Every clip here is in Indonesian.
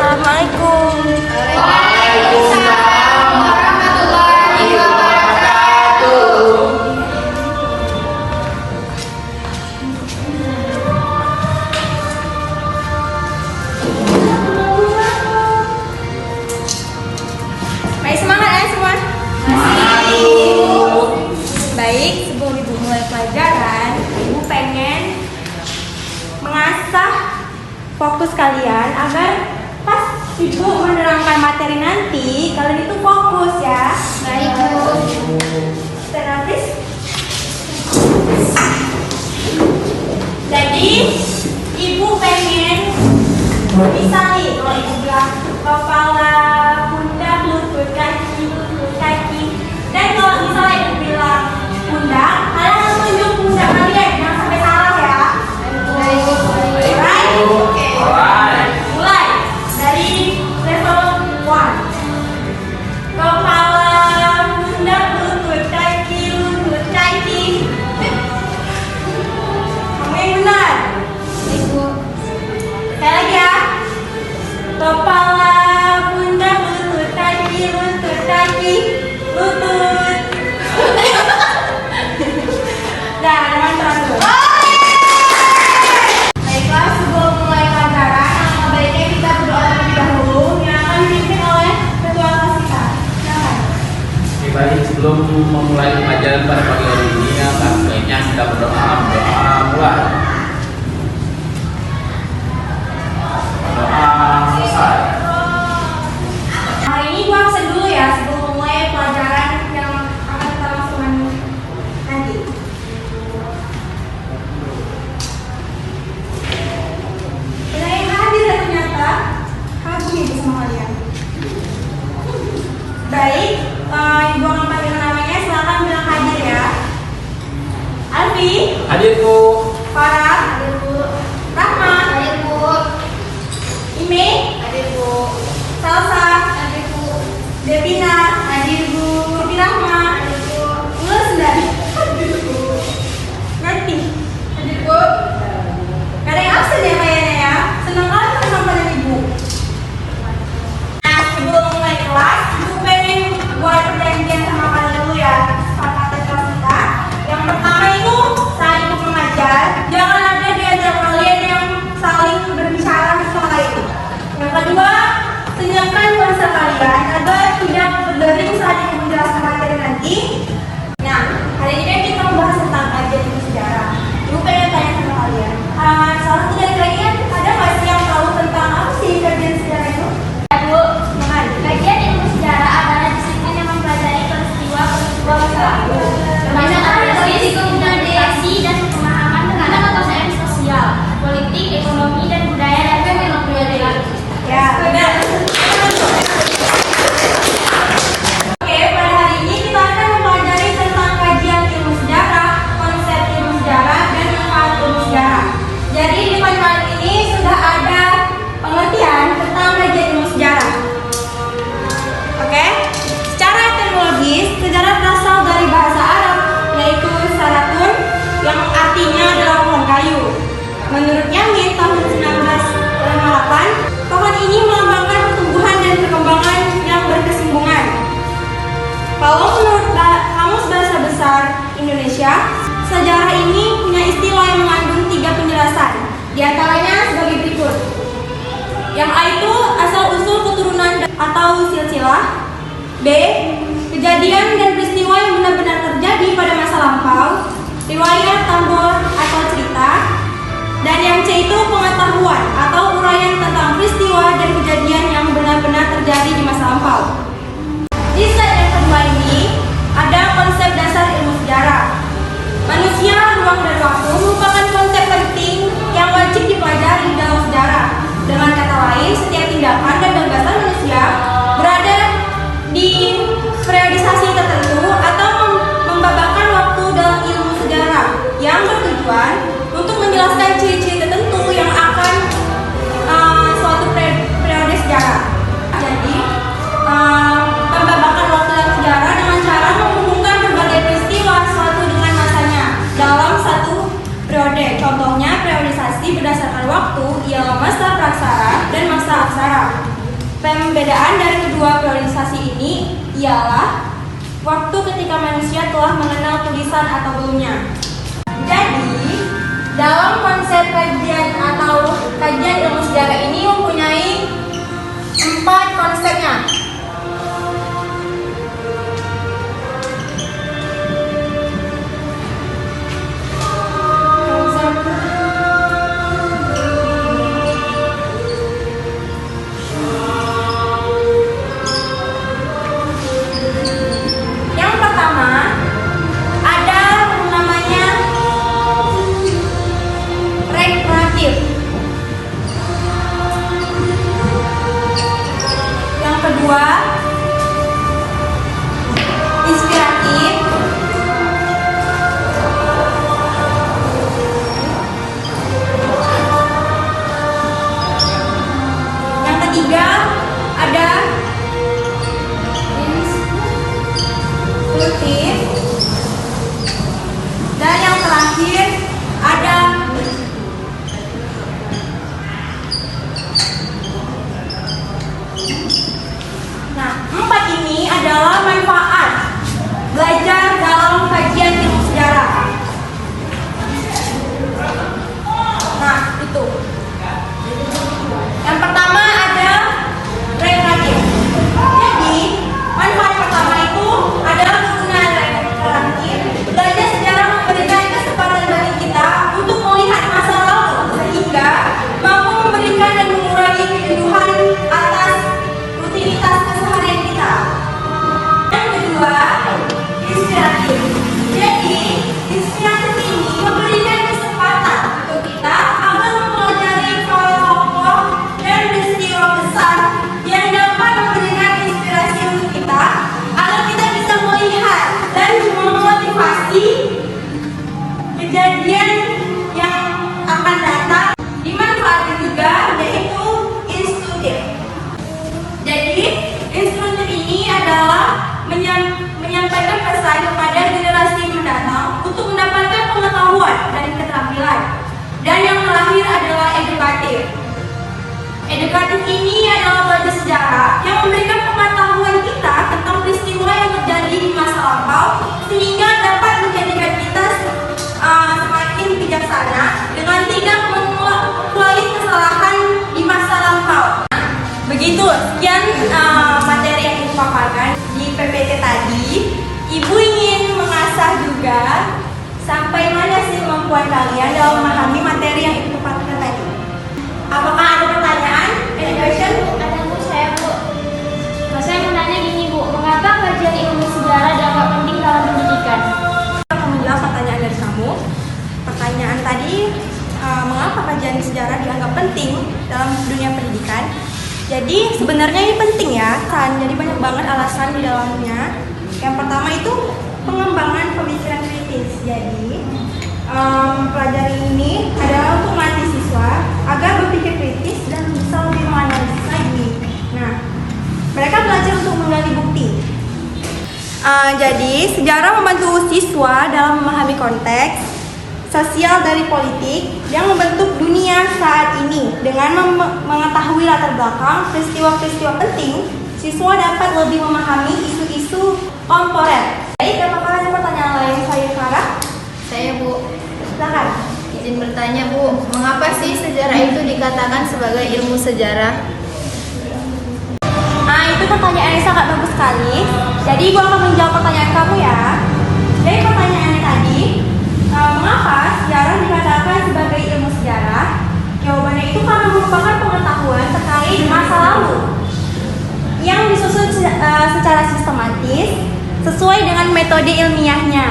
Assalamualaikum. Waalaikumsalam warahmatullahi wabarakatuh. Baik, semangat ya semua. Semangat. Baik, sebelum Ibu mulai pelajaran, Ibu pengen mengasah fokus kalian agar pas Ibu menerangkan materi nanti, kalian itu fokus ya. Baik, Bu. Terapis. Jadi, Ibu pengen misal nih, kalau Ibu bilang kepala, pundak, lutut kaki, dan kalau misalnya Ibu bilang pundak, kalian harus tunjuk pundak kalian, jangan sampai salah ya. Alright? Oke. Alright. Mulai dari level 1. Kepala, pundak, lutut kaki. Kamu yang benar. Ibu. Sekali lagi ya. Kepala, pundak, lutut kaki, lutut. Nah, dengan teratur. Baiklah, sebelum mulai pelajaran, alangkah baiknya kita berdoa terlebih dahulu yang akan dipimpin oleh ketua kelas kita. Silakan. Oke, baik, sebelum memulai pelajaran pada pagi hari ini, sebaiknya kita berdoa mulai. Doa selesai. Hari ini gua absen dulu ya sebelum memulai pelajaran yang akan kita langsungkan nanti. Ada yang hadir ya ternyata. Kagum Ibu sama kalian. Baik, Ibu akan panggil namanya, silakan bilang hadir ya. Alfi, Hadir, Bu. Farah, Rahma, Hadir, Bu. Ime, Hadir, Bu. Salsa, Hadir, Bu. Devina, Hadir, Bu. Nurbi Rahma, Hadir, Bu. Ulus dan Nanti. Hadir, Bu. Gak ada yang absen ya kayaknya ya. Senang kali bersama dengan Ibu. Nah, sebelum mulai kelas, Ibu pengen buat perjanjian sama kalian dulu ya. Kesepakatan kelas kita. Yang pertama itu saat Ibu mengajar, jangan ada di antara kalian yang saling berbicara sama lain. Yang kedua, senyapkan bahasa kalian agar tidak berdering saat Ibu menjelaskan materi nanti. Nah, hari ini kan kita membahas tentang kajian ilmu sejarah. Ibu pengen tanya sama kalian. Salah satu dari kalian ada nggak sih yang tahu tentang apa sih kajian sejarah itu? Ya, Bu. Silakan. Kajian ilmu sejarah adalah disiplin yang mempelajari peristiwa masa lalu. Termasuk analisis, interpretasi, dan pemahaman terhadap konsep sosial, politik, ekonomi, dan budaya dan teknologi. Ya, benar. Oke, pada hari ini kita akan mempelajari tentang kajian ilmu sejarah, konsep ilmu sejarah, dan manfaat ilmu sejarah. Jadi di depan kalian ini sudah ada pengertian tentang kajian ilmu sejarah. Oke, secara etimologis, sejarah berasal dari bahasa Arab, yaitu saratun, yang artinya adalah pohon kayu. Menurut Yamin tahun 1908, pohon ini melambangkan pertumbuhan dan perkembangan yang berkesinambungan. Kalau menurut Kamus Bahasa Besar Indonesia, sejarah ini punya istilah yang mengandung 3 penjelasan. Di antaranya sebagai berikut. Yang A itu asal-usul keturunan atau silsilah. B, kejadian dan peristiwa yang benar-benar terjadi pada masa lampau, riwayat, tambor, atau cerita. Dan yang C itu pengetahuan atau uraian tentang peristiwa dan kejadian yang benar-benar terjadi di masa lampau. Di slide yang kedua ini ada konsep dasar ilmu sejarah. Manusia, ruang dan waktu merupakan konsep penting yang wajib dipelajari dalam sejarah. Dengan kata lain, setiap tindakan dan gagasan manusia berada di periodisasi tertentu atau membabakan waktu dalam ilmu sejarah yang bertujuan untuk menjelaskan ciri-ciri tertentu yang akan suatu periode sejarah. Jadi, pembabakan waktu dalam sejarah dengan cara menghubungkan berbagai peristiwa suatu dengan masanya dalam satu periode. Contohnya, periodisasi berdasarkan waktu ialah masa praksara dan masa aksara. Pembedaan dari kedua priorisasi ini ialah waktu ketika manusia telah mengenal tulisan atau belumnya. Jadi, dalam konsep kajian atau kajian ilmu sejarah ini mempunyai 4 konsepnya. Yang pertama, ada namanya rekreatif. Yang kedua, inspiratif. Yang ketiga, ada instruktif. Dan yang terakhir ada Nah, 4 ini adalah manfaat belajar dalam kajian ilmu sejarah. Nah, itu. Yang pertama ada rekreatif. Jadi, manfaat pertama itu adalah penggunaan rekreatif. Belajar sejarah memberikan kesempatan bagi kita untuk melihat masa lalu sehingga mampu memberikan dan mengurangi kejenuhan atas rutinitas keseharian kita. Yang kedua, inspiratif. Jadi, inspiratif ini memberikan kesempatan untuk kita agar mempelajari tokoh dan peristiwa besar yang dapat memberikan inspirasi untuk kita agar kita bisa melihat dan memotivasi kejadian yang akan datang. Dimanfaatkan juga yaitu instruktif. Jadi, instruktif ini adalah menyampaikan pesan kepada generasi mendatang untuk mendapatkan pengetahuan dan keterampilan. Dan yang terakhir adalah edukatif. Edukatif ini adalah belajar sejarah yang memberikan pengetahuan kita tentang peristiwa yang terjadi di masa lampau sehingga dapat menjadikan kita semakin bijaksana dengan tidak mengulangi kesalahan di masa lampau. Begitu, sekian materi yang Ibu paparkan di PPT tadi. Ibu ingin mengasah juga sampai mana sih kemampuan kalian dalam memahami materi yang Ibu paparkan tadi. Apakah ada pertanyaan? Any question? Ada Bu, saya Bu. Saya mau nanya gini Bu, mengapa kajian ilmu sejarah dianggap penting dalam pendidikan? Aku menjawab pertanyaan dari kamu. Pertanyaan tadi, mengapa kajian sejarah dianggap penting dalam dunia pendidikan? Jadi sebenarnya ini penting ya, kan? Jadi banyak banget alasan di dalamnya. Yang pertama itu pengembangan pemikiran kritis. Jadi pelajaran ini adalah untuk melatih siswa agar berpikir kritis dan bisa lebih menganalisis lagi. Nah, mereka belajar untuk menggali bukti. Jadi sejarah membantu siswa dalam memahami konteks sosial dari politik yang membentuk dunia saat ini. Dengan mengetahui latar belakang peristiwa-peristiwa penting, siswa dapat lebih memahami isu-isu kontemporer. Baik, apakah ada pertanyaan lain saya Farah? Saya Bu, Silakan. izin bertanya Bu, mengapa sih sejarah itu dikatakan sebagai ilmu sejarah? Itu pertanyaan yang sangat bagus sekali. Jadi gua akan menjawab pertanyaan kamu ya. Jadi pertanyaannya tadi, mengapa sejarah dikatakan sebagai ilmu sejarah? Jawabannya itu karena merupakan pengetahuan terkait masa lalu yang disusun secara sistematis sesuai dengan metode ilmiahnya.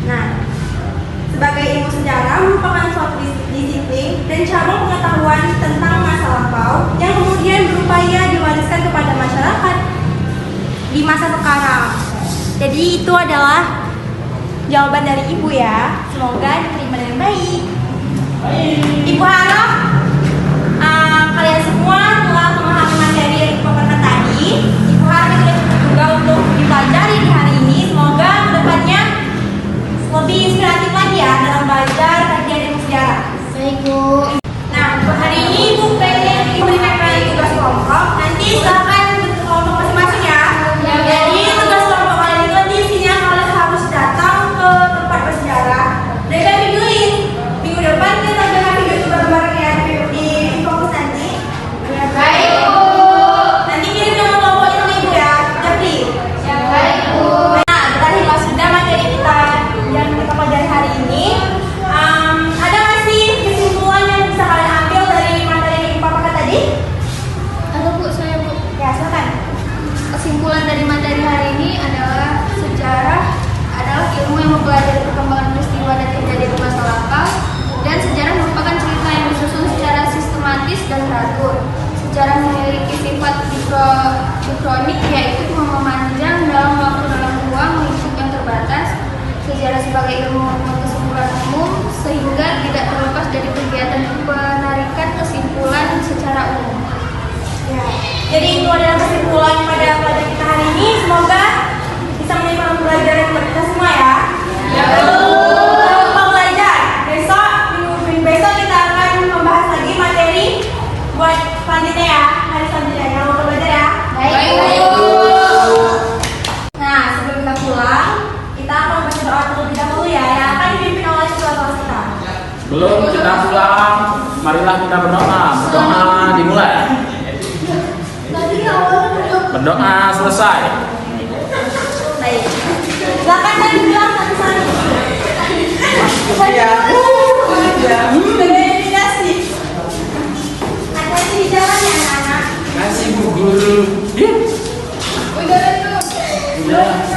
Nah, sebagai ilmu sejarah merupakan suatu disiplin dan cabang pengetahuan tentang masa lampau yang kemudian berupaya diwariskan kepada masyarakat di masa sekarang. Jadi itu adalah jawaban dari Ibu ya. Semoga diterima dengan baik. Ibu harap kalian semua telah memahami materi yang Ibu paparkan tadi. Ibu harap itu cukup juga untuk dipelajari di hari ini. Semoga kedepannya lebih inspiratif lagi ya dalam belajar kajian ilmu sejarah. Baik Bu. Nah, untuk hari ini Ibu pengen memberikan kalian tugas kelompok. Nanti Materi? Ada Bu, saya Bu. Ya, silakan. Kesimpulan dari materi hari ini adalah sejarah adalah ilmu yang mempelajari perkembangan peristiwa dan kejadian di masa lampau, dan sejarah merupakan cerita yang disusun secara sistematis dan teratur. Sejarah memiliki sifat dikronik, yaitu memanjang dalam waktu dalam ruang lingkup yang terbatas. Sejarah sebagai ilmu membuat kesimpulan umum sehingga tidak terlepas dari kegiatan penarikan kesimpulan secara umum. Ya. Jadi itu adalah kesimpulan pada pelajaran kita hari ini. Semoga bisa menimpa pelajaran buat kita semua ya. Jangan lupa belajar. Besok kita akan membahas lagi materi buat selanjutnya ya. Hari selanjutnya jangan lupa belajar ya. Baik. Nah, sebelum kita pulang, kita akan membaca doa terlebih dahulu ya, yang akan dipimpin oleh ketua kelas kita. Sebelum kita pulang, marilah kita berdoa. Berdoa dimulai. Berdoa selesai. Baik. Silakan dan bilang satu-satu. Verifikasi. Hati-hati di jalan ya anak-anak. Kasih Bu Guru. Udah.